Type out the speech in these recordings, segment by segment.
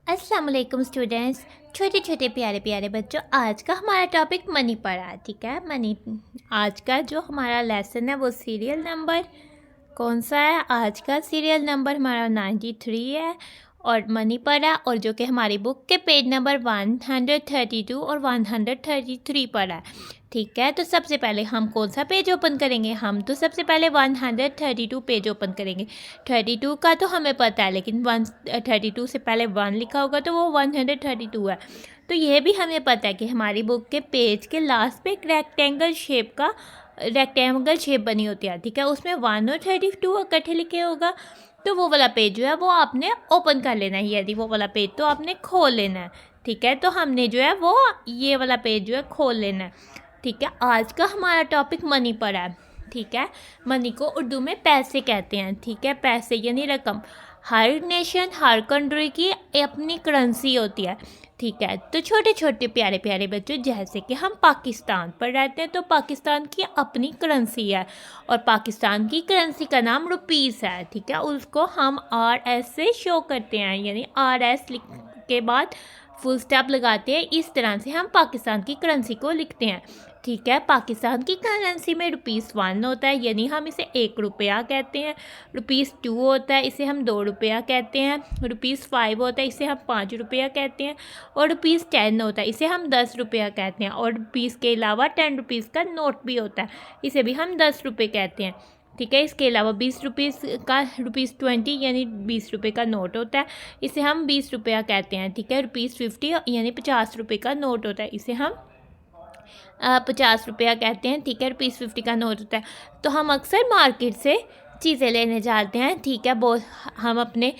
अस्सलाम वालेकुम स्टूडेंट्स। छोटे छोटे प्यारे प्यारे बच्चों, आज का हमारा टॉपिक मनी पड़ा है। ठीक है, मनी। आज का जो हमारा लेसन है वो सीरियल नंबर कौन सा है? आज का सीरियल नंबर हमारा 93 है और मनी पड़ा, और जो कि हमारी बुक के पेज नंबर 132 और 133 पर है। ठीक है, तो सबसे पहले हम कौन सा पेज ओपन करेंगे? हम तो सबसे पहले 132 पेज ओपन करेंगे। 32 का तो हमें पता है, लेकिन 132 से पहले 1 लिखा होगा तो वो 132 है। तो ये भी हमें पता है कि हमारी बुक के पेज के लास्ट पे एक रेक्टेंगल शेप बनी होती है। ठीक है, उसमें 1 और 32 इकट्ठे लिखे होगा। तो वो वाला पेज जो है वो आपने ओपन कर लेना है। यदि वो वाला पेज तो आपने खोल लेना है। ठीक है, तो हमने जो है वो ये वाला पेज जो है खोल लेना है। ठीक है, आज का हमारा टॉपिक मनी पर है। ठीक है, मनी को उर्दू में पैसे कहते हैं। ठीक है, पैसे यानी रकम। हर नेशन, हर कंट्री की अपनी करेंसी होती है। ठीक है, तो छोटे छोटे प्यारे प्यारे बच्चों, जैसे कि हम पाकिस्तान पर रहते हैं तो पाकिस्तान की अपनी करेंसी है, और पाकिस्तान की करेंसी का नाम रुपीस है। ठीक है, उसको हम RS से शो करते हैं, यानी RS लिख के बाद फुल स्टॉप लगाते हैं। इस तरह से हम पाकिस्तान की करेंसी को लिखते हैं। ठीक है, पाकिस्तान की करेंसी में ₹1 होता है, यानी हम इसे 1 रुपया कहते हैं। ₹2 होता है, इसे हम 2 रुपया कहते हैं। ₹5 होता है, इसे हम 5 रुपया कहते हैं। और ₹10 होता है, इसे हम 10 रुपया कहते हैं। और रुपीस के अलावा 10 रुपीज़ का नोट भी होता है, इसे भी हम 10 रुपये कहते हैं। ठीक है, इसके अलावा 20 रुपीज़ का ₹20 यानी 20 रुपये का नोट होता है, इसे हम 20 रुपया कहते हैं। ठीक है, ₹50 यानी 50 रुपये का नोट होता है, इसे हम 50 रुपया कहते हैं। ठीक है, ₹50 का नोट होता है। तो हम अक्सर मार्केट से चीज़ें लेने जाते हैं। ठीक है, बहुत हम अपनी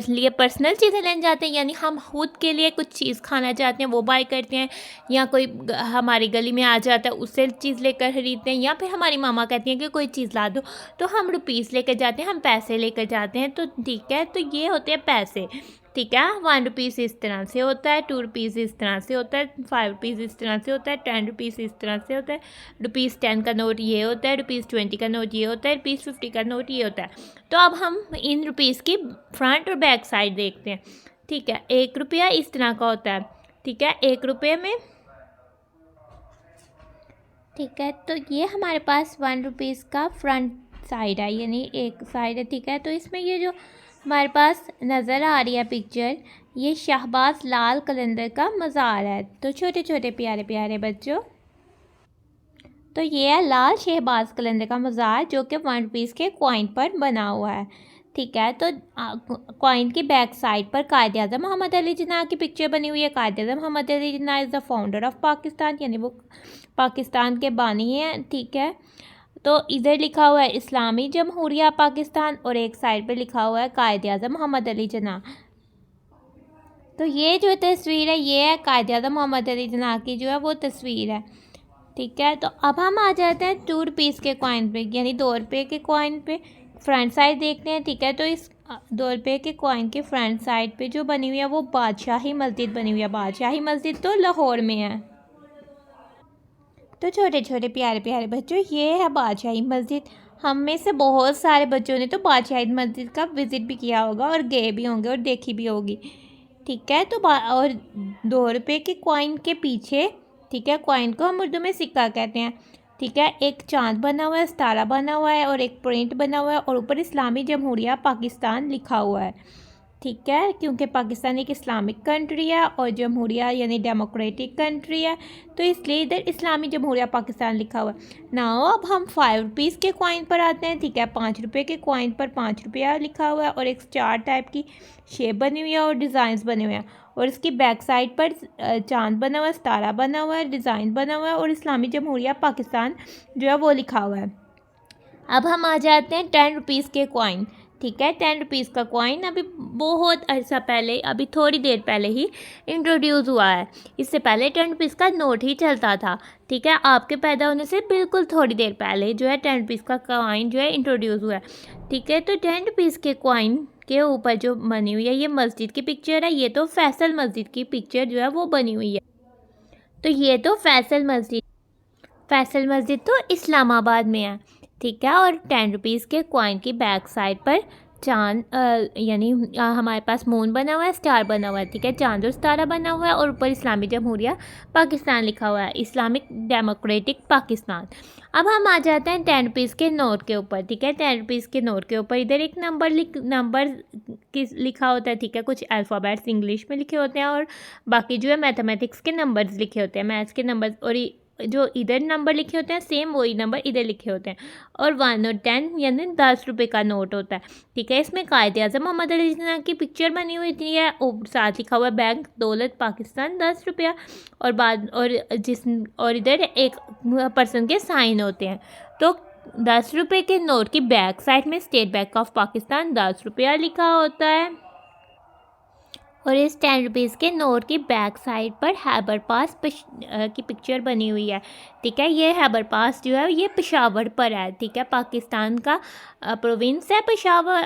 लिए पर्सनल चीज़ें लेने जाते हैं, यानी हम खुद के लिए कुछ चीज़ खाना चाहते हैं वो बाय करते हैं, या कोई हमारी गली में आ जाता है उससे चीज़ लेकर ख़रीदते हैं, या फिर हमारी मामा कहती हैं कि कोई चीज़ ला दो तो हम रुपीस लेकर जाते हैं, हम पैसे लेकर जाते हैं। तो ठीक है, तो ये होते हैं पैसे। ठीक है, ₹1 इस तरह से होता है, ₹2 इस तरह से होता है, ₹5 इस तरह से होता है, ₹10 इस तरह से होता है, ₹10 का नोट ये होता है, ₹20 का नोट ये होता है, ₹50 का नोट ये होता है। तो अब हम इन रुपीज़ की फ्रंट और बैक साइड देखते हैं। ठीक है, 1 रुपया इस तरह का होता है। ठीक है, 1 रुपये में, ठीक है, तो ये हमारे पास ₹1 का फ्रंट साइड है, यानी एक साइड है। ठीक है, तो इसमें ये जो हमारे पास नज़र आ रही है पिक्चर, ये शाहबाज लाल कलंदर का मज़ार है। तो छोटे छोटे प्यारे प्यारे बच्चों, तो ये है लाल शहबाज कलंदर का मज़ार, जो कि ₹1 के कॉइन पर बना हुआ है। ठीक है, तो कॉइन की बैक साइड पर कायद आज़म मोहम्मद अली जिन्ना की पिक्चर बनी हुई है। Quaid Azam Mohammad Ali Jinnah is the founder of Pakistan, यानी वो पाकिस्तान के बानी हैं। ठीक है, तो इधर लिखा हुआ है इस्लामी जमहूरिया पाकिस्तान, और एक साइड पे लिखा हुआ है कायद आज़म मोहम्मद अली जिन्ना। तो ये जो तस्वीर है ये है कायद आज़म मोहम्मद अली जिन्ना की जो है वो तस्वीर है। ठीक है, तो अब हम आ जाते हैं ₹2 के कॉइन पे, यानी ₹2 के कॉइन पे फ्रंट साइड देखते हैं। ठीक है, तो इस ₹2 के कॉइन के फ्रंट साइड पे जो बनी हुई है वो बादशाही मस्जिद बनी हुई है। बादशाही मस्जिद तो लाहौर में है। तो छोटे छोटे प्यारे प्यारे बच्चों, ये है बादशाही मस्जिद। हम में से बहुत सारे बच्चों ने तो बादशाही मस्जिद का विज़िट भी किया होगा, और गए भी होंगे और देखी भी होगी। ठीक है, तो और ₹2 के कॉइन के पीछे, ठीक है, कॉइन को हम उर्दू में सिक्का कहते हैं। ठीक है, एक चांद बना हुआ है, सितारा बना हुआ है, और एक प्रिंट बना हुआ है, और ऊपर इस्लामी जमहूरिया पाकिस्तान लिखा हुआ है। ठीक है, क्योंकि पाकिस्तान एक इस्लामिक कंट्री है और जमहूरिया यानी डेमोक्रेटिक कंट्री है, तो इसलिए इधर इस्लामी जमहूरिया पाकिस्तान लिखा हुआ है ना। अब हम ₹5 के कॉइन पर आते हैं। ठीक है, ₹5 के कॉइन पर ₹5 लिखा हुआ है, और एक स्टार टाइप की शेप बनी हुई है और डिज़ाइंस बने हुए हैं, और इसकी बैक साइड पर चांद बना हुआ है, सितारा बना हुआ है, डिज़ाइन बना हुआ है, और इस्लामी जमहूरिया पाकिस्तान जो है वो लिखा हुआ है। अब हम आ जाते हैं ₹10 के कॉइन। ठीक है, ₹10 का कॉइन अभी बहुत अर्सा पहले, अभी थोड़ी देर पहले ही इंट्रोड्यूस हुआ है। इससे पहले ₹10 का नोट ही चलता था। ठीक है, आपके पैदा होने से बिल्कुल थोड़ी देर पहले जो है ₹10 का कॉइन जो है इंट्रोड्यूस हुआ है। ठीक है, तो ₹10 के कॉइन के ऊपर जो बनी हुई है ये मस्जिद की पिक्चर है। ये तो फैसल मस्जिद की पिक्चर जो है वो बनी हुई है। तो ये तो फैसल मस्जिद तो इस्लामाबाद में है। ठीक है, और ₹10 के कॉइन की बैक साइड पर चांद यानी हमारे पास मून बना हुआ है, स्टार बना हुआ है, ठीक है, चांद और सितारा बना हुआ है और ऊपर इस्लामी जमहूरिया पाकिस्तान लिखा हुआ है, इस्लामिक डेमोक्रेटिक पाकिस्तान। अब हम आ जाते हैं 10 रुपीज़ के नोट के ऊपर, ठीक है। 10 रुपीज़ के नोट के ऊपर इधर एक नंबर लिखा होता है, ठीक है। कुछ अल्फ़ाबेट्स इंग्लिश में लिखे होते हैं और बाकी जो है मैथमेटिक्स के नंबर्स लिखे होते हैं, मैथ्स के नंबर्स, और जो इधर नंबर लिखे होते हैं सेम वही नंबर इधर लिखे होते हैं। और 1 और 10 यानी 10 रुपये का नोट होता है, ठीक है। इसमें कायदे-आज़म मोहम्मद अली जिन्ना की पिक्चर बनी हुई थी है और साथ लिखा हुआ है बैंक दौलत पाकिस्तान 10 रुपया, और इधर एक पर्सन के साइन होते हैं। तो 10 रुपये के नोट की बैक साइड में स्टेट बैंक ऑफ पाकिस्तान 10 रुपया लिखा होता है और इस 10 रुपीज़ के नोट की बैक साइड पर हैबर पास की पिक्चर बनी हुई है, ठीक है। ये हैबर पास जो है ये पेशावर पर है, ठीक है। पाकिस्तान का प्रोविंस है पेशावर,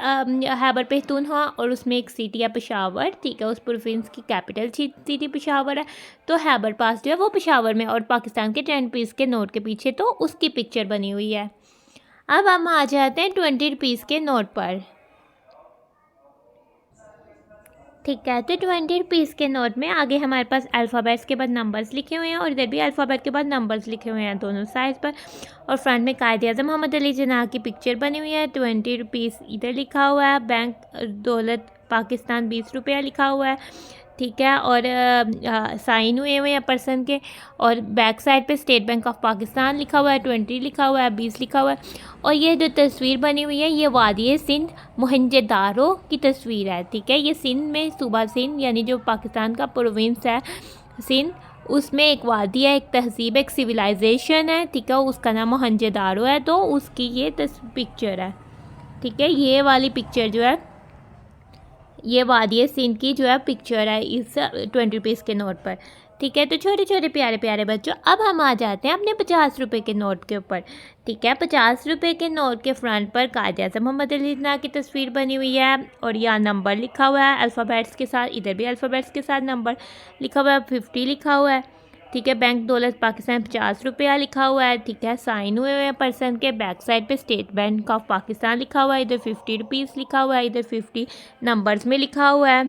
हैबर पख्तूनख्वा, और उसमें एक सिटी है पेशावर, ठीक है। उस प्रोविंस की कैपिटल सिटी पेशावर है। तो हैबर पास जो है वो पेशावर में, और पाकिस्तान के 10 रुपीज़ के नोट के पीछे तो उसकी पिक्चर बनी हुई है। अब हम आ जाते हैं 20 रुपीज़ के नोट पर, ठीक है। तो 20 रुपीज़ के नोट में आगे हमारे पास अल्फ़ाबेट्स के बाद नंबर्स लिखे हुए हैं और इधर भी अल्फ़ाबेट के बाद नंबर्स लिखे हुए हैं दोनों साइड पर, और फ्रंट में कायदे-आज़म मोहम्मद अली जिन्ना की पिक्चर बनी हुई है। 20 रुपीज़ इधर लिखा हुआ है, बैंक दौलत पाकिस्तान 20 रुपया लिखा हुआ है, ठीक है। और साइन हुए हुए हैं पर्सन के, और बैक साइड पे स्टेट बैंक ऑफ पाकिस्तान लिखा हुआ है, 20 लिखा हुआ है, 20 लिखा हुआ है। और ये जो तस्वीर बनी हुई है ये वादी सिंध मोहनजोदारो की तस्वीर है, ठीक है। ये सिंध में सूबा सिंध यानी जो पाकिस्तान का प्रोविंस है सिंध, उसमें एक वादी है, एक तहजीब, एक सिविलाइजेशन है, ठीक है। उसका नाम मोहनजोदारो है, तो उसकी ये पिक्चर है, ठीक है। ये वाली पिक्चर जो है ये वादी सिंध की जो है पिक्चर है इस 20 रुपीज़ के नोट पर, ठीक है। तो छोटे छोटे प्यारे प्यारे बच्चों, अब हम आ जाते हैं अपने 50 रुपये के नोट के ऊपर, ठीक है। 50 रुपये के नोट के फ्रंट पर कायदे-आज़म मोहम्मद अली जिन्ना की तस्वीर बनी हुई है और यहाँ नंबर लिखा हुआ है अल्फ़ाबेट्स के साथ, इधर भी अल्फ़ाबेट्स के साथ नंबर लिखा हुआ है, 50 लिखा हुआ है, ठीक है। बैंक दौलत पाकिस्तान 50 रुपया लिखा हुआ है, ठीक है। साइन हुए हुए हैं पर्सन के, बैक साइड पे स्टेट बैंक ऑफ पाकिस्तान लिखा हुआ है, इधर 50 रुपीज़ लिखा हुआ है, इधर 50 नंबर्स में लिखा हुआ है।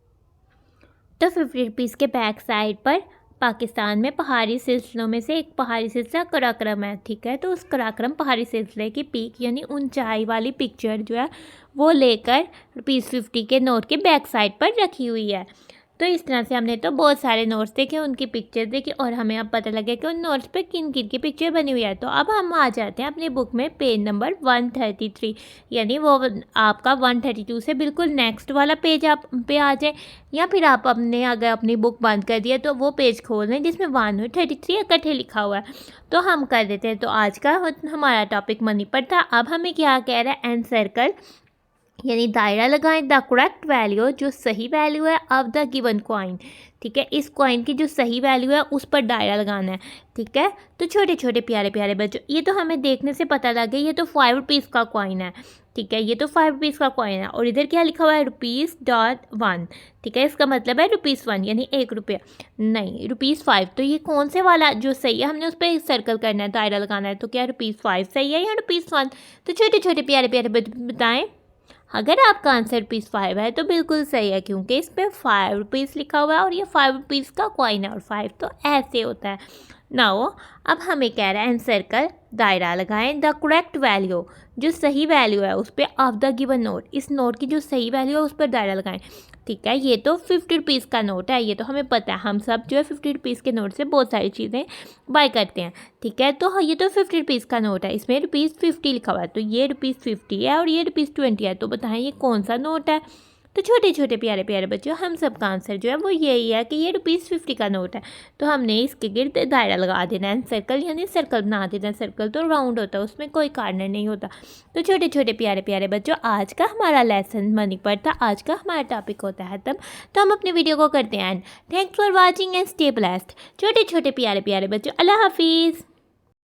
तो 50 रुपीज़ के बैक साइड पर पाकिस्तान में पहाड़ी सिलसिलों में से एक पहाड़ी सिलसिला कराक्रम है, ठीक है। तो उस कराक्रम पहाड़ी सिलसिले की पीक यानी ऊंचाई वाली पिक्चर जो है वो लेकर ₹50 के नोट के बैक साइड पर रखी हुई है। तो इस तरह से हमने तो बहुत सारे नोट्स देखे, उनकी पिक्चर देखी और हमें अब पता लगे कि उन नोट्स पे किन किन की पिक्चर बनी हुई है। तो अब हम आ जाते हैं अपनी बुक में पेज नंबर 133, यानी वो आपका 132 से बिल्कुल नेक्स्ट वाला पेज आप पे आ जाए, या फिर आप अगर अपनी बुक बंद कर दिया तो वो पेज खोल लें जिसमें 1 और 33 इकट्ठे लिखा हुआ है। तो हम कर देते हैं। तो आज का हमारा टॉपिक मनी पर था। अब हमें क्या कह रहा है, एंड सर्कल यानी दायरा लगाएं द करेक्ट वैल्यू, जो सही वैल्यू है ऑफ द गिवन कॉइन, ठीक है। इस कॉइन की जो सही वैल्यू है उस पर दायरा लगाना है, ठीक है। तो छोटे छोटे प्यारे प्यारे बच्चों, ये तो हमें देखने से पता लग गया, ये तो 5 रुपीज़ का कॉइन है, ठीक है। ये तो 5 रुपीज़ का कॉइन है और इधर क्या लिखा हुआ है ₹1, ठीक है। इसका मतलब है ₹1 यानी 1 रुपया, नहीं ₹5। तो ये कौन से वाला जो सही है, हमने उस पर सर्कल करना है, दायरा लगाना है। तो क्या ₹5 सही है या ₹1? तो छोटे छोटे प्यारे प्यारे बताएँ। अगर आपका आंसर ₹5 है तो बिल्कुल सही है, क्योंकि इस पर 5 रुपीज़ लिखा हुआ है और ये 5 रुपीज़ का कॉइन है और 5 तो ऐसे होता है। नाउ अब हमें कह रहा है एंड सर्कल दायरा लगाएं द करेक्ट वैल्यू, जो सही वैल्यू है उस पर ऑफ द गिवन नोट, इस नोट की जो सही वैल्यू है उस पर दायरा लगाएं, ठीक है। ये तो 50 रुपीज़ का नोट है, ये तो हमें पता है, हम सब जो है 50 रुपीज़ के नोट से बहुत सारी चीज़ें बाय करते हैं, ठीक है। तो ये तो 50 रुपीज़ का नोट है, इसमें ₹50 लिखा हुआ है, तो ये ₹50 है और ये ₹20 है। तो बताएं ये कौन सा नोट है। तो छोटे छोटे प्यारे प्यारे बच्चों, हम सब का आंसर जो है वो यही है कि ये ₹50 का नोट है। तो हमने इसके गिर्द दायरा लगा देना है, सर्कल यानी सर्कल बना देना है। सर्कल तो राउंड होता है, उसमें कोई कॉर्नर नहीं होता। तो छोटे छोटे प्यारे प्यारे बच्चों, आज का हमारा लेसन मनी पर था, आज का हमारा टॉपिक होता है तब। तो हम अपने वीडियो को करते हैं and. Thanks for watching and stay blessed. छोटे छोटे प्यारे प्यारे बच्चों, अल्लाह हाफिज़।